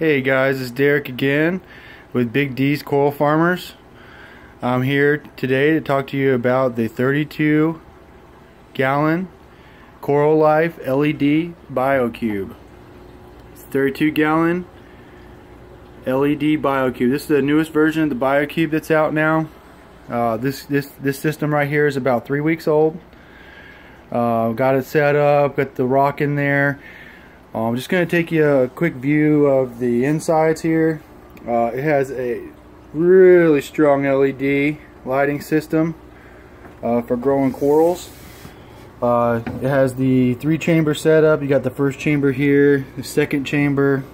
Hey guys, it's Derek again with Big D's Coral Farmers. I'm here today to talk to you about the 32 gallon Coralife LED BioCube. It's 32 gallon LED BioCube. This is the newest version of the BioCube that's out now. This system right here is about 3 weeks old. Got it set up, got the rock in there. I'm just going to take you a quick view of the insides here. It has a really strong LED lighting system for growing corals. It has the 3-chamber setup. You got the first chamber here, the second chamber,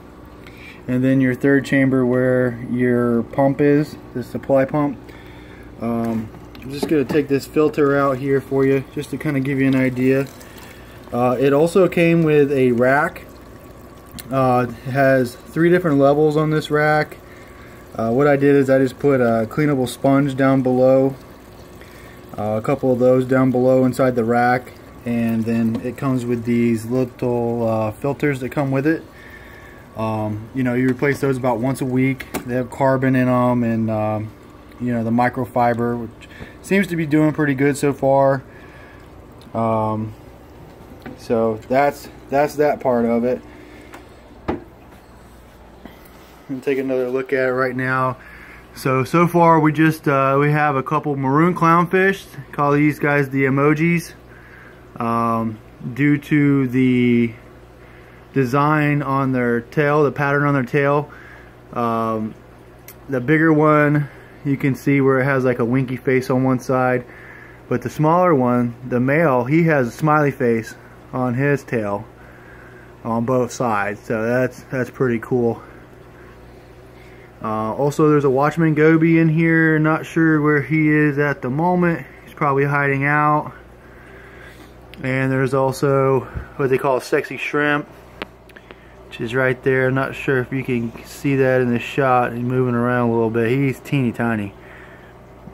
and then your third chamber where your pump is, the supply pump. I'm just going to take this filter out here for you just to kind of give you an idea. It also came with a rack. It has 3 different levels on this rack. What I did is I just put a cleanable sponge down below, a couple of those down below inside the rack, and then it comes with these little filters that come with it. You know, you replace those about once a week. They have carbon in them, and you know, the microfiber, which seems to be doing pretty good so far. So that's that part of it. And take another look at it right now. So far we just we have a couple maroon clownfish. Call these guys the emojis. Due to the design on their tail, the pattern on their tail, the bigger one, you can see where it has like a winky face on one side, but the smaller one, the male, he has a smiley face on his tail on both sides. So that's pretty cool. Also, there's a Watchman goby in here. Not sure where he is at the moment. He's probably hiding out. And there's also what they call a sexy shrimp, which is right there. Not sure if you can see that in the shot. He's moving around a little bit. He's teeny tiny.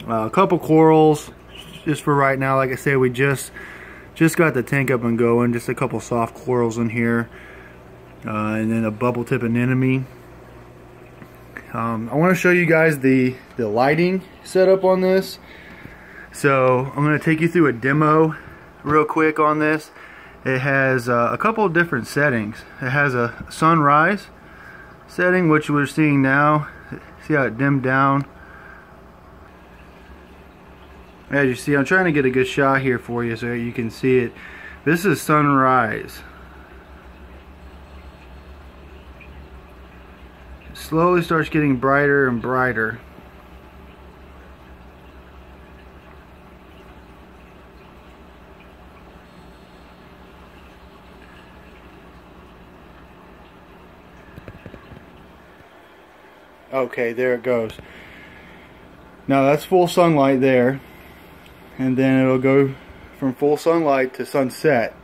A couple corals just for right now. Like I said, we just got the tank up and going. Just a couple soft corals in here, and then a bubble tip anemone. I want to show you guys the lighting setup on this. So I'm going to take you through a demo real quick on this. It has a couple of different settings. It has a sunrise setting, which we're seeing now. See how it dimmed down? As you see, I'm trying to get a good shot here for you so you can see it. This is sunrise. Slowly starts getting brighter and brighter. Okay, there it goes. Now that's full sunlight there, and then it'll go from full sunlight to sunset,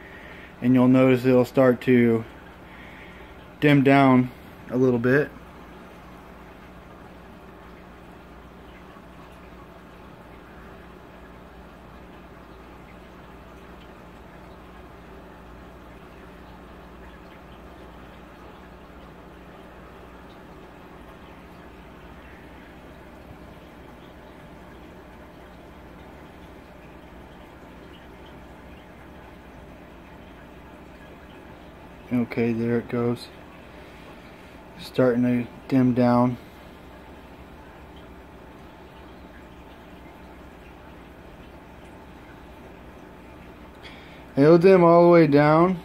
and you'll notice it'll start to dim down a little bit. Okay, there it goes. Starting to dim down. It'll dim all the way down,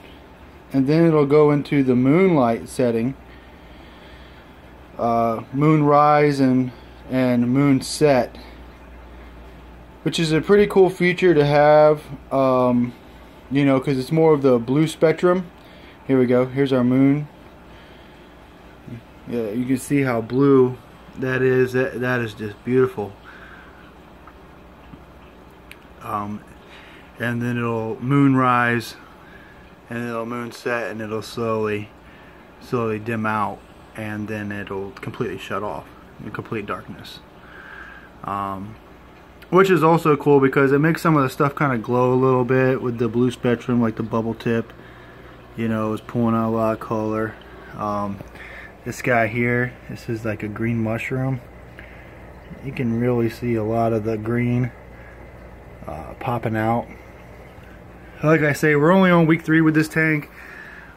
and then it'll go into the moonlight setting. Moon rise and moon set, which is a pretty cool feature to have, you know, because it's more of the blue spectrum. Here we go. Here's our moon. Yeah, you can see how blue that is. That is just beautiful. And then it'll moon rise, and it'll moon set, and it'll slowly dim out, and then it'll completely shut off in complete darkness. Which is also cool because it makes some of the stuff kind of glow a little bit with the blue spectrum, like the bubble tip. You know, it's pulling out a lot of color. this guy here, this is like a green mushroom. You can really see a lot of the green popping out. Like I say, we're only on week 3 with this tank.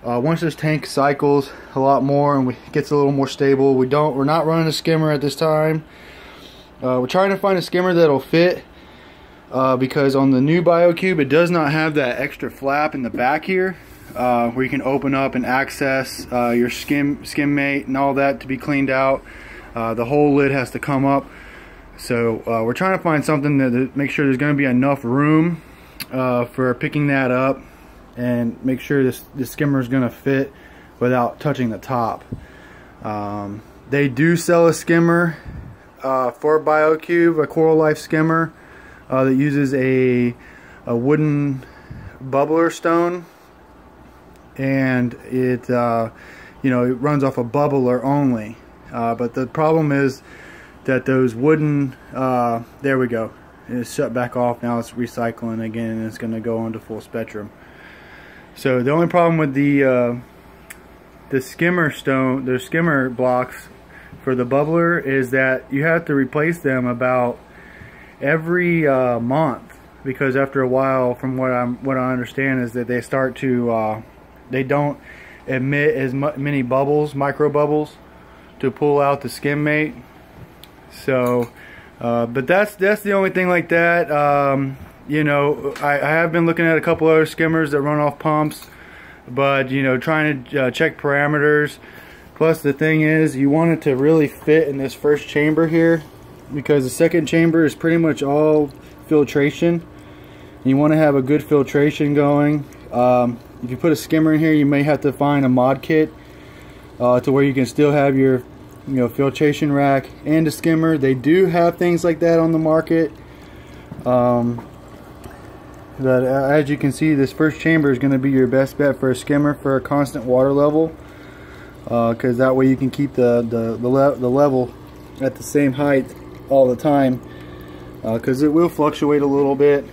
Once this tank cycles a lot more and gets a little more stable, we're not running a skimmer at this time. We're trying to find a skimmer that'll fit because on the new BioCube it does not have that extra flap in the back here where you can open up and access your skim mate and all that to be cleaned out. The whole lid has to come up. So we're trying to find something that make sure there's going to be enough room for picking that up and make sure this skimmer is going to fit without touching the top. They do sell a skimmer for BioCube, a Coralife skimmer that uses a wooden bubbler stone, and it you know, it runs off a bubbler only. But the problem is that those wooden, there we go, it's shut back off. Now it's recycling again and it's going to go into full spectrum. So the only problem with the skimmer stone, the skimmer blocks for the bubbler, is that you have to replace them about every month, because after a while, from what I understand, is that they start to they don't emit as many bubbles, micro bubbles, to pull out the skim mate. So but that's the only thing like that. You know, I have been looking at a couple other skimmers that run off pumps, but you know, trying to check parameters. Plus the thing is, you want it to really fit in this first chamber here, because the second chamber is pretty much all filtration. You want to have a good filtration going. If you put a skimmer in here, you may have to find a mod kit to where you can still have your, you know, filtration rack and a skimmer. They do have things like that on the market. But as you can see, this first chamber is going to be your best bet for a skimmer for a constant water level, because that way you can keep the level at the same height all the time, because it will fluctuate a little bit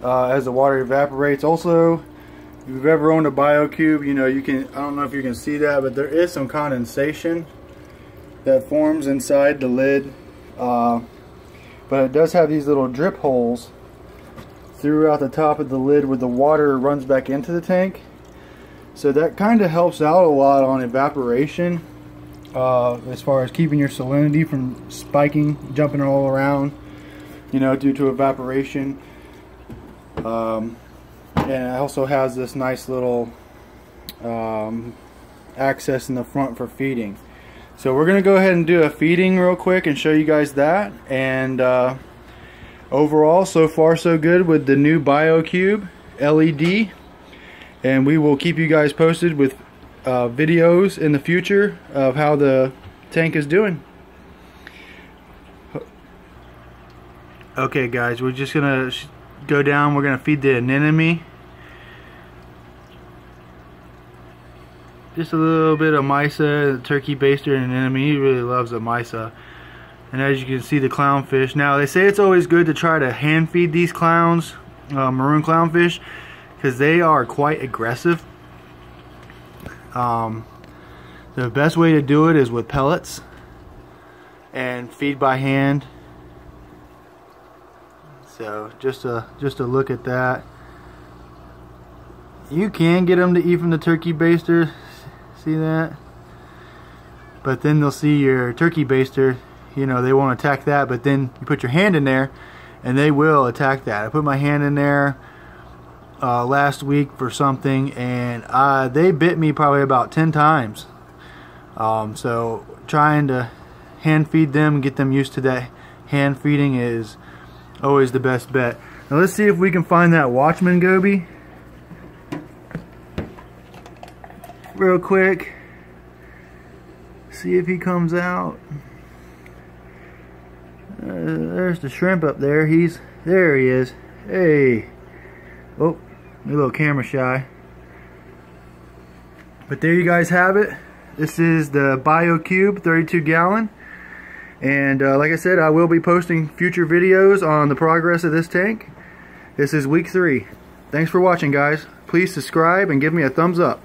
as the water evaporates. Also, if you've ever owned a BioCube, you know, you can, I don't know if you can see that, but there is some condensation that forms inside the lid, but it does have these little drip holes throughout the top of the lid where the water runs back into the tank. So that kind of helps out a lot on evaporation, as far as keeping your salinity from spiking, jumping all around, you know, due to evaporation. And it also has this nice little access in the front for feeding. So we're going to go ahead and do a feeding real quick and show you guys that. And overall, so far so good with the new BioCube LED. And we will keep you guys posted with videos in the future of how the tank is doing. Okay guys, we're just going to go down. We're going to feed the anemone. Just a little bit of mysa, turkey baster, and anemone. He really loves the mysa. And as you can see, the clownfish. Now they say it's always good to try to hand feed these clowns, maroon clownfish, because they are quite aggressive. The best way to do it is with pellets and feed by hand. So just a look at that. You can get them to eat from the turkey baster. See that? But then they'll see your turkey baster, you know, they won't attack that, but then you put your hand in there and they will attack that. I put my hand in there last week for something, and they bit me probably about 10 times. So trying to hand feed them and get them used to that hand feeding is always the best bet. Now let's see if we can find that Watchman goby real quick. See if he comes out. There's the shrimp up there. There he is. Hey. Oh, a little camera shy. But there you guys have it. This is the BioCube 32 gallon. And like I said, I will be posting future videos on the progress of this tank. This is week 3. Thanks for watching, guys. Please subscribe and give me a thumbs up.